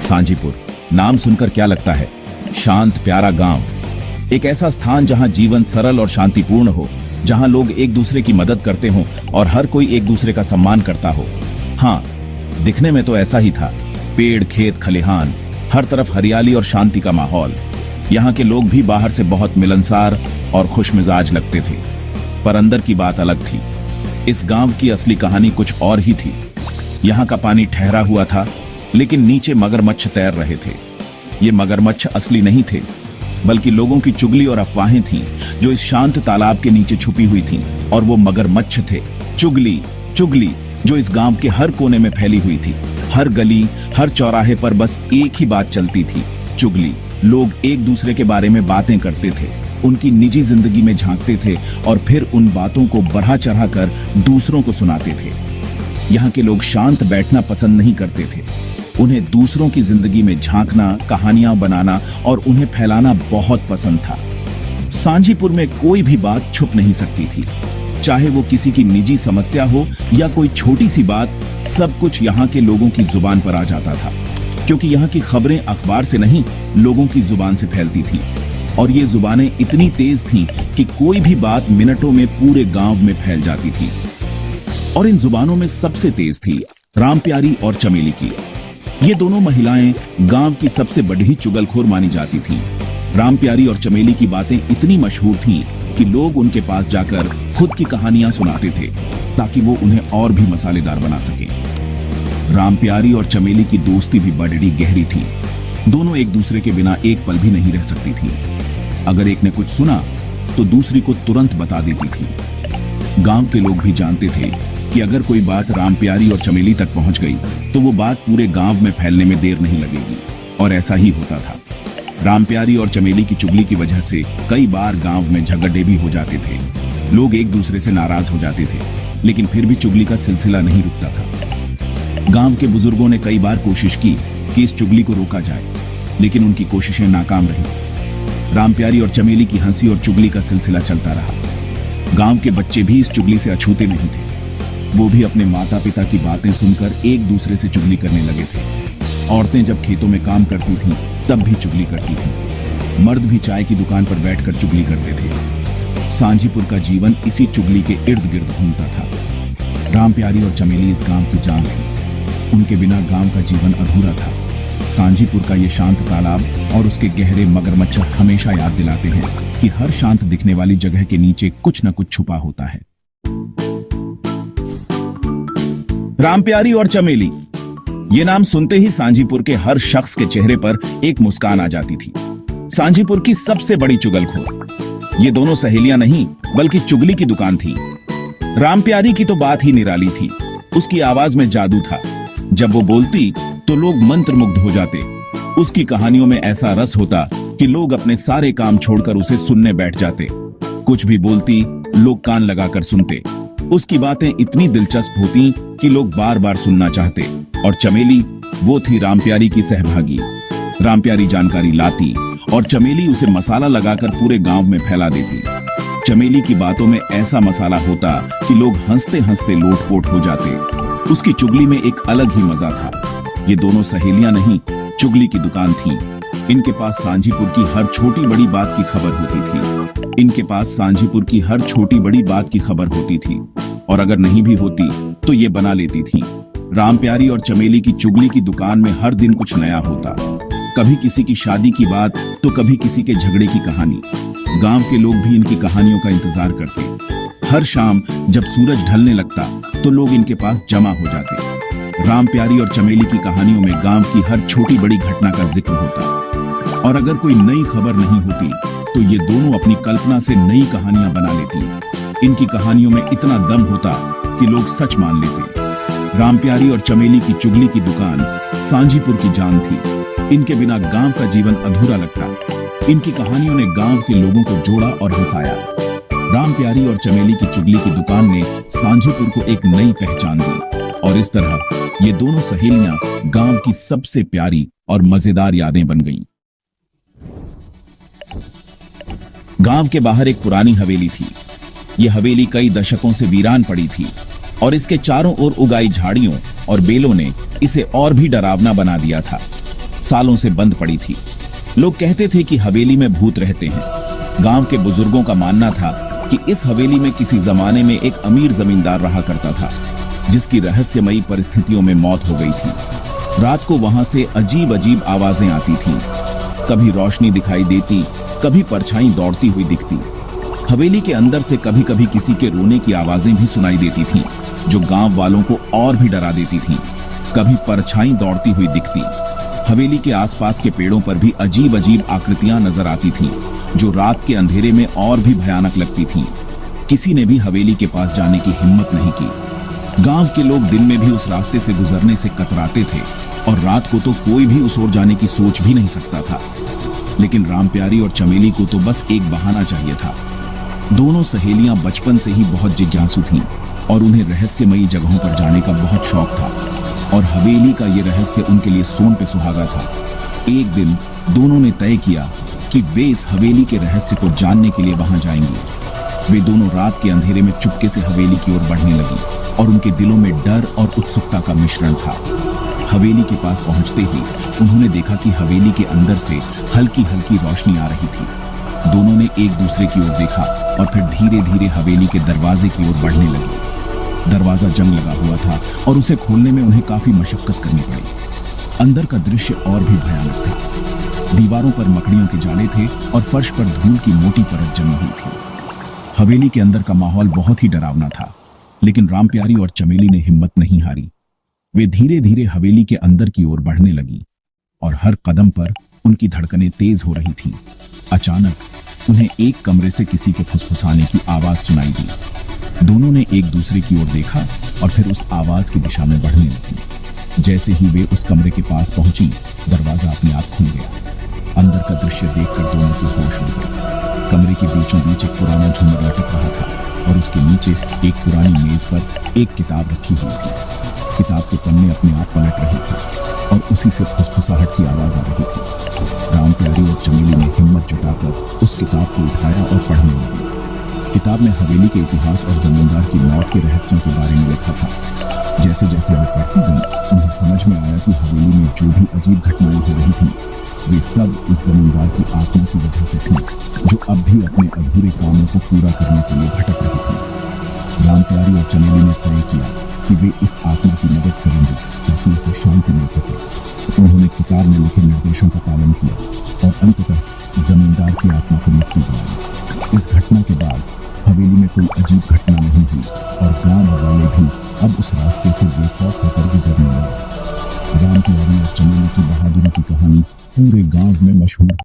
सांझीपुर नाम सुनकर क्या लगता है? शांत प्यारा गांव, एक ऐसा स्थान जहां जीवन सरल और शांतिपूर्ण हो, जहां लोग एक दूसरे की मदद करते हों और हर कोई एक दूसरे का सम्मान करता हो। हाँ, दिखने में तो ऐसा ही था। पेड़, खेत, खलिहान, हर तरफ हरियाली और शांति का माहौल। यहाँ के लोग भी बाहर से बहुत मिलनसार और खुशमिजाज लगते थे, पर अंदर की बात अलग थी। इस गांव की असली कहानी कुछ और ही थी। यहाँ का पानी ठहरा हुआ था, लेकिन नीचे मगरमच्छ तैर रहे थे। ये मगरमच्छ असली नहीं थे, बल्कि लोगों की चुगली और अफवाहें थीं जो इस शांत तालाब के नीचे छुपी हुई थीं। और वो मगरमच्छ थे चुगली, चुगली जो इस गांव के हर कोने में फैली हुई थी। हर गली, हर चौराहे पर बस एक ही बात चलती थी, चुगली। लोग एक दूसरे के बारे में बातें करते थे, उनकी निजी जिंदगी में झांकते थे और फिर उन बातों को बढ़ा चढ़ा कर दूसरों को सुनाते थे। यहाँ के लोग शांत बैठना पसंद नहीं करते थे। उन्हें दूसरों की जिंदगी में झांकना, कहानियां बनाना और उन्हें फैलाना बहुत पसंद था। सांझीपुर में कोई भी बात छुप नहीं सकती थी, चाहे वो किसी की निजी समस्या हो या कोई छोटी सी बात। सब कुछ यहाँ के लोगों की जुबान पर आ जाता था, क्योंकि यहाँ की खबरें अखबार से नहीं, लोगों की जुबान से फैलती थी। और ये जुबानें इतनी तेज थीं कि कोई भी बात मिनटों में पूरे गांव में फैल जाती थी। और इन जुबानों में सबसे तेज थी रामप्यारी और चमेली की। ये दोनों महिलाएं गांव की सबसे बड़ी चुगलखोर मानी जाती थीं। रामप्यारी और चमेली की बातें इतनी मशहूर थीं कि लोग उनके पास जाकर खुद की कहानियां सुनाते थे, ताकि वो उन्हें और भी मसालेदार बना सके। रामप्यारी और चमेली की दोस्ती भी बड़ी गहरी थी। दोनों एक दूसरे के बिना एक पल भी नहीं रह सकती थी। अगर एक ने कुछ सुना तो दूसरी को तुरंत बता देती थी। गांव के लोग भी जानते थे कि अगर कोई बात रामप्यारी और चमेली तक पहुंच गई तो वो बात पूरे गांव में फैलने में देर नहीं लगेगी। और ऐसा ही होता था। रामप्यारी और चमेली की चुगली की वजह से कई बार गांव में झगड़े भी हो जाते थे। लोग एक दूसरे से नाराज हो जाते थे, लेकिन फिर भी चुगली का सिलसिला नहीं रुकता था। गांव के बुजुर्गों ने कई बार कोशिश की कि इस चुगली को रोका जाए, लेकिन उनकी कोशिशें नाकाम रही। रामप्यारी और चमेली की हंसी और चुगली का सिलसिला चलता रहा। गांव के बच्चे भी इस चुगली से अछूते नहीं थे। वो भी अपने माता पिता की बातें सुनकर एक दूसरे से चुगली करने लगे थे। औरतें जब खेतों में काम करती थीं, तब भी चुगली करती थीं। मर्द भी चाय की दुकान पर बैठकर चुगली करते थे। सांझीपुर का जीवन इसी चुगली के इर्द गिर्द घूमता था। रामप्यारी और चमेली इस गांव की जान थी। उनके बिना गांव का जीवन अधूरा था। सांझीपुर का ये शांत तालाब और उसके गहरे मगरमच्छ हमेशा याद दिलाते हैं कि हर शांत दिखने वाली जगह के नीचे कुछ न कुछ छुपा होता है। रामप्यारी और चमेली, ये नाम सुनते ही सांझीपुर के हर शख्स के चेहरे पर एक मुस्कान आ जाती थी। सांझीपुर की सबसे बड़ी चुगलखोर। ये दोनों सहेलियां नहीं, बल्कि चुगली की दुकान थी। रामप्यारी की तो बात ही निराली थी। उसकी आवाज में जादू था। जब वो बोलती तो लोग मंत्रमुग्ध हो जाते। उसकी कहानियों में ऐसा रस होता कि लोग अपने सारे काम छोड़कर उसे सुनने बैठ जाते। कुछ भी बोलती, लोग कान लगाकर सुनते। उसकी बातें इतनी दिलचस्प होती कि लोग बार बार सुनना चाहते। और चमेली, वो थी रामप्यारी की सहभागी। रामप्यारी जानकारी लाती और चमेली उसे मसाला लगाकर पूरे गांव में फैला देती। चमेली की बातों में ऐसा मसाला होता कि लोग हंसते हंसते लोटपोट हो जाते। उसकी चुगली में एक अलग ही मजा था। ये दोनों सहेलियां नहीं, चुगली की दुकान थी। इनके पास सांझीपुर की हर छोटी बड़ी बात की खबर होती थी। इनके पास सांझीपुर की हर छोटी बड़ी बात की खबर होती थी। और अगर नहीं भी होती तो ये बना लेती थी। रामप्यारी और चमेली की चुगली की दुकान में हर दिन कुछ नया होता। कभी किसी की शादी की बात तो कभी किसी के झगड़े की कहानी। गांव के लोग भी इनकी कहानियों का इंतजार करते। हर शाम जब सूरज ढलने लगता तो लोग इनके पास जमा हो जाते। रामप्यारी और चमेली की कहानियों में गांव की हर छोटी बड़ी घटना का जिक्र होता। और अगर कोई नई खबर नहीं होती तो ये दोनों अपनी कल्पना से नई कहानियां बना लेती। इनकी कहानियों में इतना दम होता कि लोग सच मान लेते। रामप्यारी और चमेली की चुगली की दुकान सांझीपुर की जान थी। इनके बिना गांव का जीवन अधूरा लगता। इनकी कहानियों ने गांव के लोगों को जोड़ा और हंसाया। रामप्यारी और चमेली की चुगली की दुकान ने सांझीपुर को एक नई पहचान दी। और इस तरह ये दोनों सहेलियां गांव की सबसे प्यारी और मजेदार यादें बन गईं। गांव के बाहर एक पुरानी हवेली थी। यह हवेली कई दशकों से वीरान पड़ी थी और इसके चारों ओर उगाई झाड़ियों और बेलों ने इसे और भी डरावना बना दिया था। सालों से बंद पड़ी थी। लोग कहते थे कि हवेली में भूत रहते हैं। गांव के बुजुर्गों का मानना था कि इस हवेली में किसी जमाने में एक अमीर जमींदार रहा करता था, जिसकी रहस्यमयी परिस्थितियों में मौत हो गई थी। रात को वहां से अजीब अजीब आवाजें आती थीं। कभी रोशनी दिखाई देती, कभी परछाई दौड़ती हुई दिखती। हवेली के अंदर से कभी कभी किसी के रोने की आवाजें भी सुनाई देती थीं, जो गांव वालों को और भी डरा देती थीं। कभी परछाई दौड़ती हुई दिखती। हवेली के आसपास के पेड़ों पर भी अजीब अजीब आकृतियां नजर आती थीं, जो रात के अंधेरे में और भी भयानक लगती थीं। किसी ने भी हवेली के पास जाने की हिम्मत नहीं की। गांव के लोग दिन में भी उस रास्ते से गुजरने से कतराते थे और रात को तो कोई भी उस ओर जाने की सोच भी नहीं सकता था। लेकिन रामप्यारी और चमेली को तो बस एक बहाना चाहिए था। दोनों सहेलियां बचपन से ही बहुत जिज्ञासु थीं और उन्हें रहस्यमयी जगहों पर जाने का बहुत शौक था, और हवेली का ये रहस्य उनके लिए सोन पे सुहागा था। एक दिन दोनों ने तय किया कि वे इस हवेली के रहस्य को जानने के लिए वहां जाएंगे। वे दोनों रात के अंधेरे में चुपके से हवेली की ओर बढ़ने लगी और उनके दिलों में डर और उत्सुकता का मिश्रण था। हवेली के पास पहुंचते ही उन्होंने देखा कि हवेली के अंदर से हल्की हल्की रोशनी आ रही थी। दोनों ने एक दूसरे की ओर देखा और फिर धीरे धीरे हवेली के दरवाजे की ओर बढ़ने लगे। दरवाजा जंग लगा हुआ था और उसे खोलने में उन्हें काफी मशक्कत करनी पड़ी। अंदर का दृश्य और भी भयानक था। दीवारों पर मकड़ियों के जाले थे और फर्श पर धूल की मोटी परत जमी हुई थी। हवेली के अंदर का माहौल बहुत ही डरावना था, लेकिन रामप्यारी और चमेली ने हिम्मत नहीं हारी। वे धीरे धीरे हवेली के अंदर की ओर बढ़ने लगी और हर कदम पर उनकी धड़कनें तेज हो रही थीं। अचानक उन्हें एक कमरे से किसी के फुसफुसाने की आवाज सुनाई दी। दोनों ने एक दूसरे की ओर देखा और फिर उस आवाज की दिशा में बढ़ने लगी। जैसे ही वे उस कमरे के पास पहुंची, दरवाजा अपने आप खुल गया। अंदर का दृश्य देखकर दोनों के होश उड़ गए। कमरे के बीचों बीच एक पुराना झूमर लटक रहा था और उसके नीचे एक पुरानी मेज पर एक किताब रखी हुई थी। किताब के पन्ने अपने आप पलट रहे थे और उसी से फुसफुसाहट की आवाज आ रही थी। रामप्यारी और चमेली ने हिम्मत जुटाकर उस किताब को उठाया और पढ़ने लगे। किताब में हवेली के इतिहास और जमींदार की मौत के रहस्यों के बारे में लिखा था। जैसे जैसे वे पढ़ती गईं, उन्हें समझ में आया कि हवेली में जो भी अजीब घटनाएं हो रही थीं, वे सब उस जमींदार की आत्मा की वजह से थीं, जो अब भी अपने अधूरे कामों को पूरा करने के लिए भटक रही थी। रामप्यारी और चमेली ने तय किया कि वे इस आत्मा की मदद करेंगे ताकि उसे शांति मिल सके। उन्होंने किताब में लिखे निर्देशों का पालन किया और अंततः जमींदार की आत्मा को मुक्ति दिलाई। इस घटना के बाद हवेली में कोई अजीब घटना नहीं हुई और गांव वाले भी अब उस रास्ते से बेखौफ होकर गुजरने लगे। रामप्यारी और चमेली की बहादुरी की कहानी पूरे गांव में मशहूर